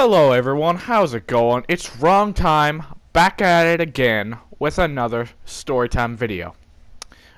Hello everyone, how's it going? It's WrongTime, back at it again with another Storytime video.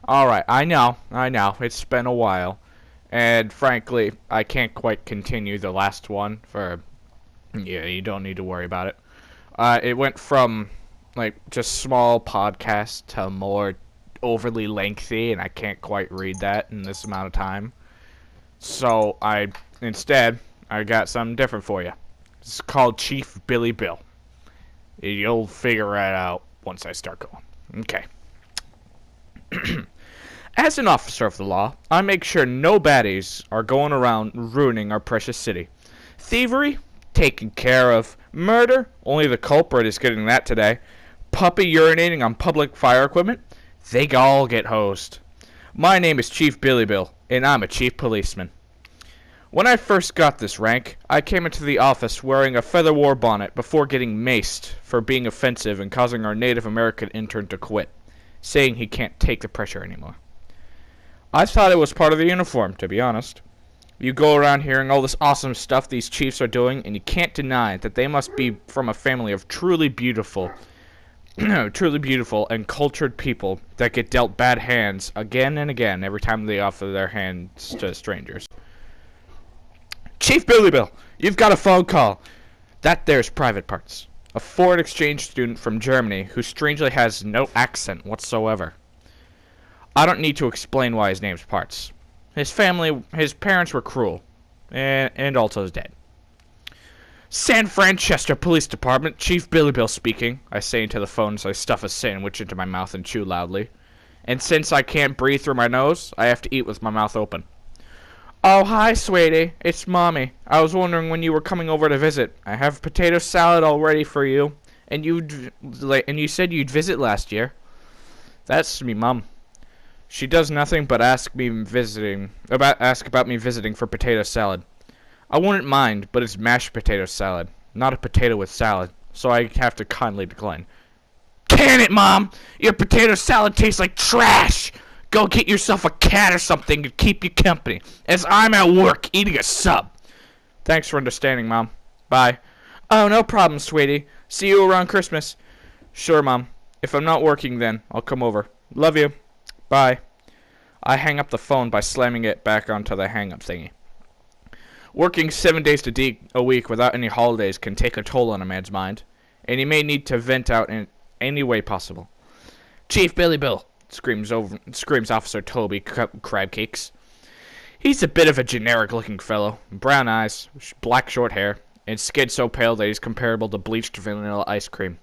Alright, I know, it's been a while, and frankly, I can't quite continue the last one yeah, you don't need to worry about it. It went from, just small podcasts to more overly lengthy, and I can't quite read that in this amount of time. So, instead, I got something different for you. It's called Chief Billy Bill. You'll figure it out once I start going. Okay. As an officer of the law, I make sure no baddies are going around ruining our precious city. Thievery? Taken care of. Murder? Only the culprit is getting that today. Puppy urinating on public fire equipment? They all get hosed. My name is Chief Billy Bill, and I'm a chief policeman. When I first got this rank, I came into the office wearing a feather war bonnet before getting maced for being offensive and causing our Native American intern to quit, saying he can't take the pressure anymore. I thought it was part of the uniform, to be honest. You go around hearing all this awesome stuff these chiefs are doing, and you can't deny that they must be from a family of truly beautiful and cultured people that get dealt bad hands again and again every time they offer their hands to strangers. Chief Billy Bill, you've got a phone call. That there's Private Parts, a foreign exchange student from Germany who strangely has no accent whatsoever. I don't need to explain why his name's Parts. His parents were cruel, and also is dead. San Francisco Police Department, Chief Billy Bill speaking, I say into the phone as I stuff a sandwich into my mouth and chew loudly. And since I can't breathe through my nose, I have to eat with my mouth open. Oh, hi, sweetie. It's Mommy. I was wondering when you were coming over to visit. I have potato salad all ready for you, and you said you'd visit last year. That's me, Mom. She does nothing but ask about me visiting for potato salad. I wouldn't mind, but it's mashed potato salad, not a potato with salad, so I have to kindly decline. Can it, Mom? Your potato salad tastes like trash! Go get yourself a cat or something to keep you company, as I'm at work eating a sub. Thanks for understanding, Mom. Bye. Oh, no problem, sweetie. See you around Christmas. Sure, Mom. If I'm not working then, I'll come over. Love you. Bye. I hang up the phone by slamming it back onto the hang-up thingy. Working 7 days a week without any holidays can take a toll on a man's mind, and he may need to vent out in any way possible. Chief Billy Bill, screams Officer Toby Crabcakes. He's a bit of a generic-looking fellow, brown eyes, black short hair, and skin so pale that he's comparable to bleached vanilla ice cream.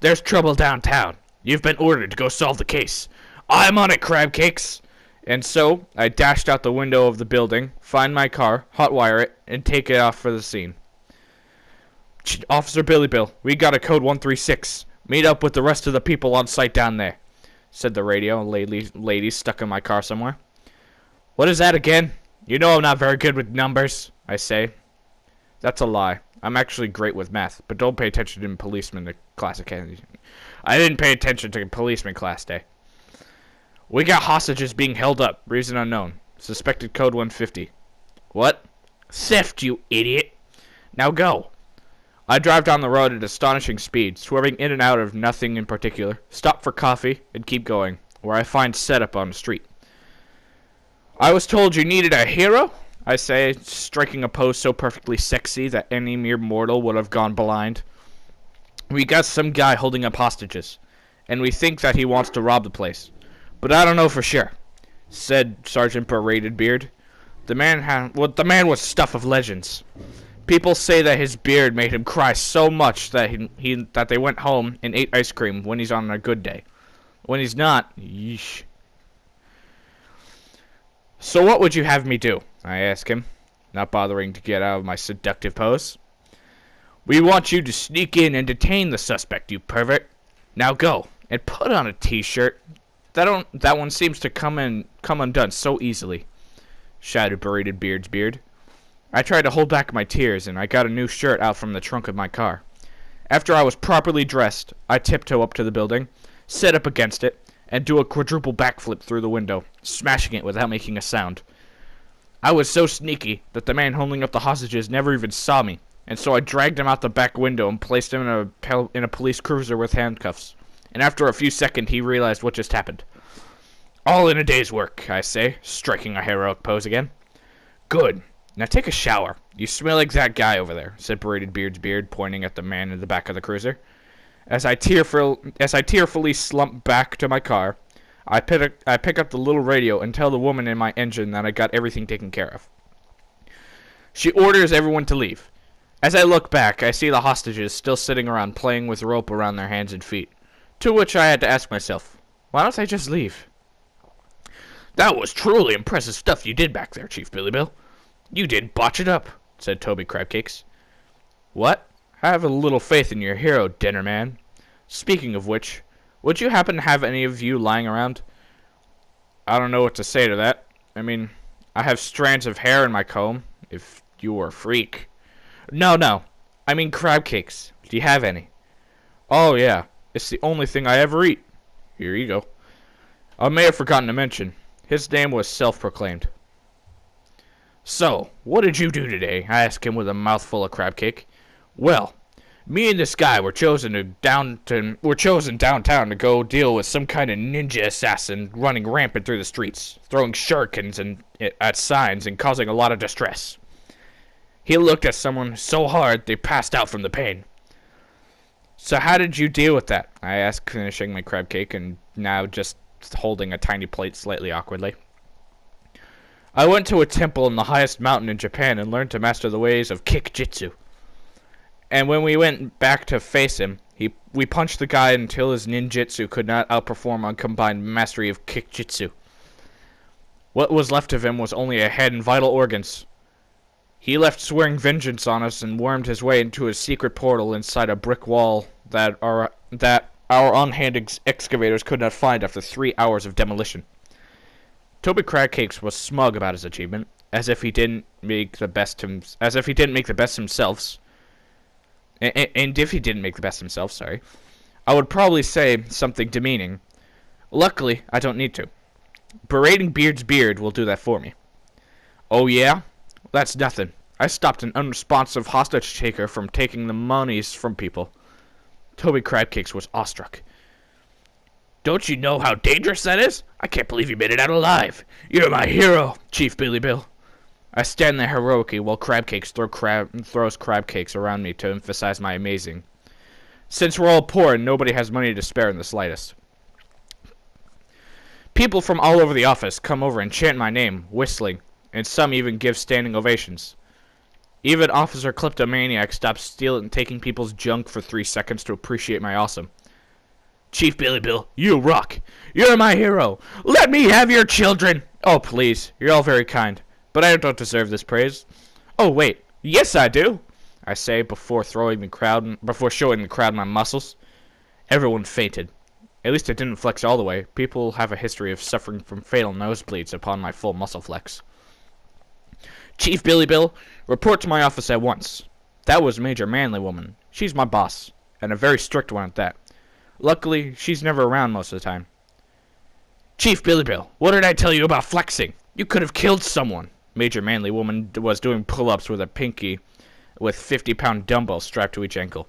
There's trouble downtown. You've been ordered to go solve the case. I'm on it, Crabcakes! And so, I dashed out the window of the building, find my car, hotwire it, and take it off for the scene. Officer Billy Bill, we got a code 136. Meet up with the rest of the people on site down there, said the radio lady stuck in my car somewhere. What is that again? You know I'm not very good with numbers, I say. That's a lie. I'm actually great with math, but don't pay attention in policeman class. I didn't pay attention to policeman class day. We got hostages being held up. Reason unknown. Suspected code 150. What? Sift, you idiot. Now go. I drive down the road at astonishing speed, swerving in and out of nothing in particular, stop for coffee, and keep going, where I find setup on the street. I was told you needed a hero, I say, striking a pose so perfectly sexy that any mere mortal would have gone blind. We got some guy holding up hostages, and we think that he wants to rob the place. But I don't know for sure, said Sergeant Berated Beard. The man was stuff of legends. People say that his beard made him cry so much that that they went home and ate ice cream when he's on a good day. When he's not, yeesh. So what would you have me do? I ask him, not bothering to get out of my seductive pose. We want you to sneak in and detain the suspect, you pervert. Now go and put on a t-shirt. That one seems to come undone so easily, shouted Berated Beard's beard. I tried to hold back my tears, and I got a new shirt out from the trunk of my car. After I was properly dressed, I tiptoe up to the building, sit up against it, and do a quadruple backflip through the window, smashing it without making a sound. I was so sneaky that the man holding up the hostages never even saw me, and so I dragged him out the back window and placed him in a police cruiser with handcuffs. And after a few seconds, he realized what just happened. All in a day's work, I say, striking a heroic pose again. Good. Now take a shower. You smell like that guy over there, said Braided Beard's beard, pointing at the man in the back of the cruiser. As I tearfully slump back to my car, I pick up the little radio and tell the woman in my engine that I got everything taken care of. She orders everyone to leave. As I look back, I see the hostages still sitting around playing with rope around their hands and feet, to which I had to ask myself, why don't I just leave? That was truly impressive stuff you did back there, Chief Billy Bill. You didn't botch it up, said Toby Crabcakes. What? I have a little faith in your hero, dinner man. Speaking of which, would you happen to have any of you lying around? I don't know what to say to that. I mean, I have strands of hair in my comb, if you were a freak. No. I mean crab cakes. Do you have any? Oh, yeah. It's the only thing I ever eat. Here you go. I may have forgotten to mention, his name was self-proclaimed. So, what did you do today? I asked him with a mouthful of crab cake. Well, me and this guy were chosen downtown to go deal with some kind of ninja assassin running rampant through the streets, throwing shurikens at signs and causing a lot of distress. He looked at someone so hard they passed out from the pain. So how did you deal with that? I asked, finishing my crab cake and now just holding a tiny plate slightly awkwardly. I went to a temple in the highest mountain in Japan and learned to master the ways of kick-jitsu. And when we went back to face him, we punched the guy until his ninjutsu could not outperform our combined mastery of kick-jitsu. What was left of him was only a head and vital organs. He left swearing vengeance on us and wormed his way into a secret portal inside a brick wall that our unhand excavators could not find after 3 hours of demolition. Toby Crabcakes was smug about his achievement, as if he didn't make the best himself. And if he didn't make the best himself, sorry, I would probably say something demeaning. Luckily, I don't need to. Braiding Beard's beard will do that for me. Oh yeah? That's nothing. I stopped an unresponsive hostage taker from taking the monies from people. Toby Crabcakes was awestruck. Don't you know how dangerous that is? I can't believe you made it out alive. You're my hero, Chief Billy Bill. I stand there heroically while Crabcakes throws crab cakes around me to emphasize my amazing. Since we're all poor and nobody has money to spare in the slightest. People from all over the office come over and chant my name, whistling, and some even give standing ovations. Even Officer Kleptomaniac stops stealing and taking people's junk for 3 seconds to appreciate my awesome. Chief Billy Bill, you rock. You're my hero. Let me have your children. Oh, please. You're all very kind. But I don't deserve this praise. Oh, wait. Yes, I do, I say before showing the crowd my muscles. Everyone fainted. At least it didn't flex all the way. People have a history of suffering from fatal nosebleeds upon my full muscle flex. Chief Billy Bill, report to my office at once. That was Major Manly Woman. She's my boss, and a very strict one at that. Luckily, she's never around most of the time. Chief Billy Bill, what did I tell you about flexing? You could have killed someone. Major Manly Woman was doing pull-ups with a pinky with 50-pound dumbbells strapped to each ankle.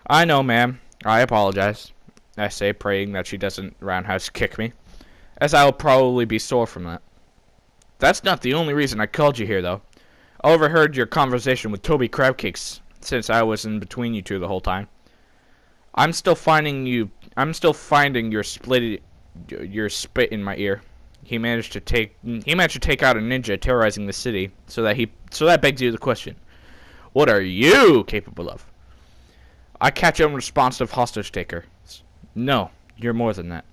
I know, ma'am. I apologize, I say, praying that she doesn't roundhouse kick me, as I'll probably be sore from that. That's not the only reason I called you here, though. I overheard your conversation with Toby Crabcakes, since I was in between you two the whole time. I'm still finding your spit in my ear. He managed to take out a ninja terrorizing the city, so that begs you the question. What are you capable of? I catch unresponsive hostage taker. No, you're more than that.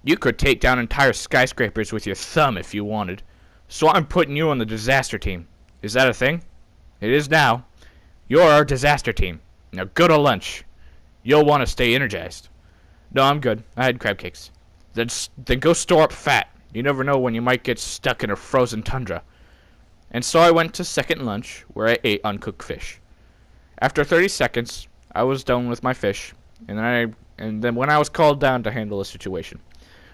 You could take down entire skyscrapers with your thumb if you wanted. So I'm putting you on the disaster team. Is that a thing? It is now. You're our disaster team. Now go to lunch. You'll want to stay energized. No, I'm good. I had crab cakes. Then go store up fat. You never know when you might get stuck in a frozen tundra. And so I went to second lunch, where I ate uncooked fish. After 30 seconds, I was done with my fish, and then when I was called down to handle the situation.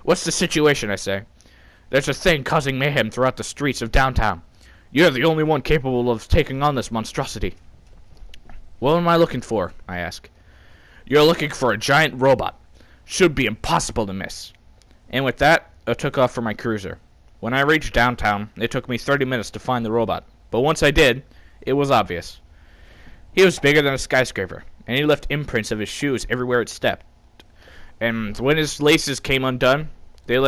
What's the situation, I say? There's a thing causing mayhem throughout the streets of downtown. You're the only one capable of taking on this monstrosity. What am I looking for? I ask. You're looking for a giant robot. Should be impossible to miss. And with that, I took off for my cruiser. When I reached downtown, it took me 30 minutes to find the robot. But once I did, it was obvious. He was bigger than a skyscraper, and he left imprints of his shoes everywhere it stepped. And when his laces came undone, they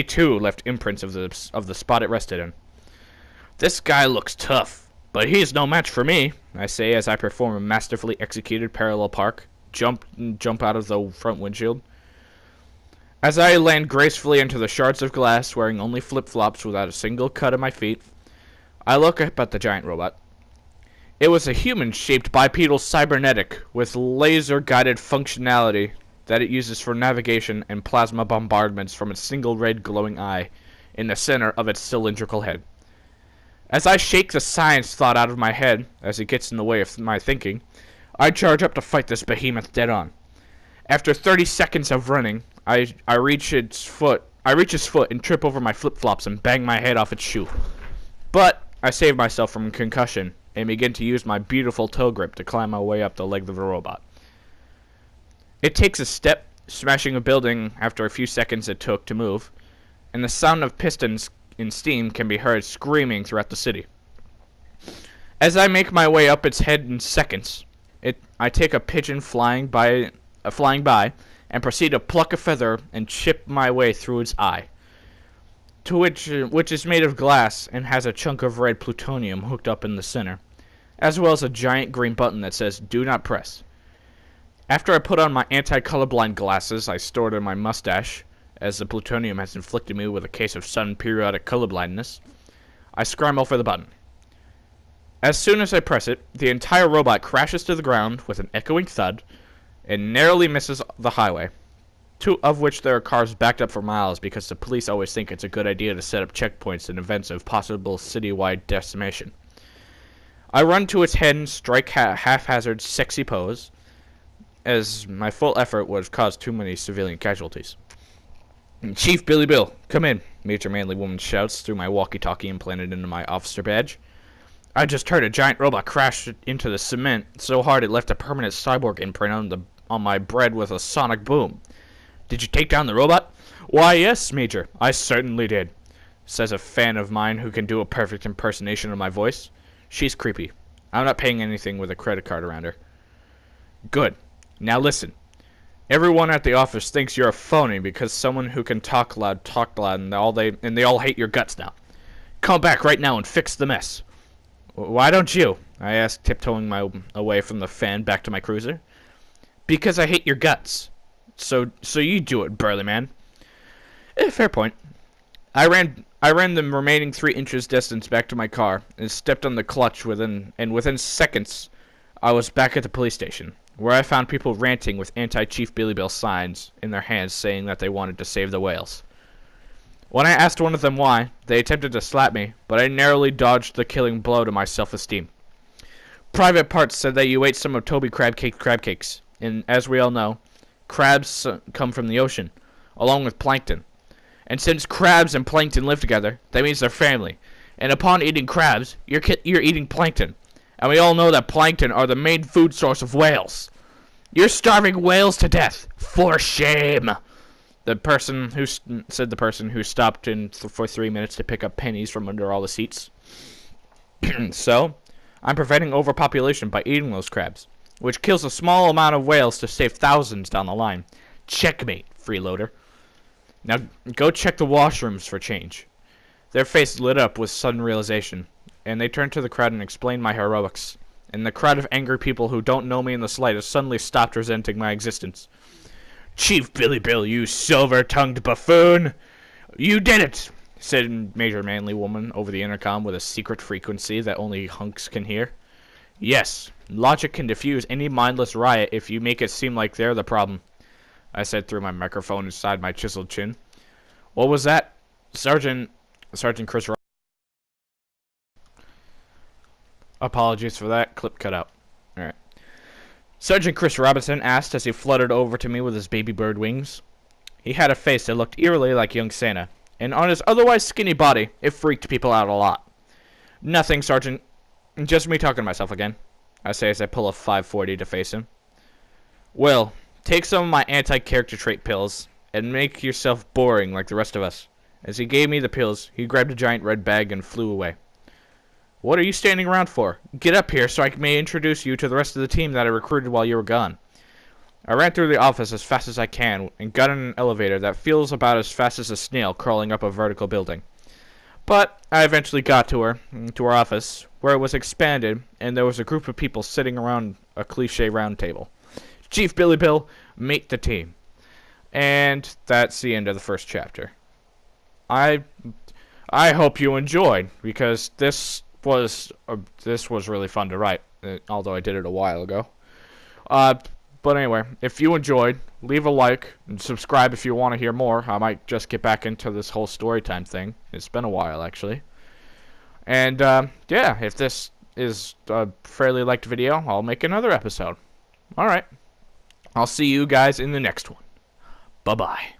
too left imprints of the spot it rested in. This guy looks tough, but he's no match for me, I say as I perform a masterfully executed parallel park, jump out of the front windshield. As I land gracefully into the shards of glass, wearing only flip-flops without a single cut of my feet, I look up at the giant robot. It was a human-shaped bipedal cybernetic with laser-guided functionality that it uses for navigation and plasma bombardments from its single red glowing eye in the center of its cylindrical head. As I shake the science thought out of my head, as it gets in the way of my thinking, I charge up to fight this behemoth dead on. After 30 seconds of running, I reach its foot and trip over my flip-flops and bang my head off its shoe. But I save myself from concussion and begin to use my beautiful toe grip to climb my way up the leg of the robot. It takes a step, smashing a building after a few seconds it took to move, and the sound of pistons in steam can be heard screaming throughout the city. As I make my way up its head in seconds, I take a pigeon flying by and proceed to pluck a feather and chip my way through its eye, which is made of glass and has a chunk of red plutonium hooked up in the center, as well as a giant green button that says "Do not press." After I put on my anti-colorblind glasses I stored in my mustache, as the plutonium has inflicted me with a case of sudden periodic colorblindness, I scramble for the button. As soon as I press it, the entire robot crashes to the ground with an echoing thud and narrowly misses the highway, two of which there are cars backed up for miles because the police always think it's a good idea to set up checkpoints in events of possible citywide decimation. I run to its head and strike haphazard sexy pose, as my full effort would have caused too many civilian casualties. "Chief Billy Bill, come in," Major Manly Woman shouts through my walkie-talkie implanted into my officer badge. "I just heard a giant robot crash into the cement so hard it left a permanent cyborg imprint on my bread with a sonic boom. Did you take down the robot?" "Why, yes, Major, I certainly did," says a fan of mine who can do a perfect impersonation of my voice. She's creepy. I'm not paying anything with a credit card around her. "Good. Now listen. Everyone at the office thinks you're a phony because someone who can talk loud, and they all hate your guts now. Come back right now and fix the mess." "Why don't you?" I ask, tiptoeing my away from the fan back to my cruiser. "Because I hate your guts. So you do it, burly man." Fair point. I ran the remaining 3 inches distance back to my car and stepped on the clutch within seconds I was back at the police station, where I found people ranting with anti-Chief Billy Bill signs in their hands saying that they wanted to save the whales. When I asked one of them why, they attempted to slap me, but I narrowly dodged the killing blow to my self-esteem. Private Parts said that you ate some of Toby crab cakes, and as we all know, crabs come from the ocean, along with plankton. And since crabs and plankton live together, that means they're family. And upon eating crabs, you're eating plankton. And we all know that plankton are the main food source of whales. You're starving whales to death. For shame. The person who stopped in for 3 minutes to pick up pennies from under all the seats. So, I'm preventing overpopulation by eating those crabs, which kills a small amount of whales to save thousands down the line. Checkmate, freeloader. Now, go check the washrooms for change. Their face lit up with sudden realization, and they turned to the crowd and explained my heroics. And the crowd of angry people who don't know me in the slightest suddenly stopped resenting my existence. "Chief Billy Bill, you silver-tongued buffoon! You did it!" said Major Manly Woman over the intercom with a secret frequency that only hunks can hear. "Yes, logic can diffuse any mindless riot if you make it seem like they're the problem," I said through my microphone inside my chiseled chin. "What was that?" Sergeant Chris Robinson. Apologies for that. Clip cut out. Alright. Sergeant Chris Robinson asked as he fluttered over to me with his baby bird wings. He had a face that looked eerily like young Santa, and on his otherwise skinny body, it freaked people out a lot. Nothing, Sergeant. Just me talking to myself again, I say as I pull a 540 to face him. Well, take some of my anti-character trait pills and make yourself boring like the rest of us. As he gave me the pills, he grabbed a giant red bag and flew away. What are you standing around for? Get up here so I may introduce you to the rest of the team that I recruited while you were gone. I ran through the office as fast as I can and got in an elevator that feels about as fast as a snail crawling up a vertical building. But I eventually got to her office, where it was expanded, and there was a group of people sitting around a cliché round table. Chief Billy Bill, meet the team. And that's the end of the first chapter. I hope you enjoyed, because this was really fun to write, although I did it a while ago. But anyway, if you enjoyed, leave a like and subscribe if you want to hear more. I might just get back into this whole Storytime thing. It's been a while, actually. And yeah, if this is a fairly liked video, I'll make another episode. Alright. I'll see you guys in the next one. Bye-bye.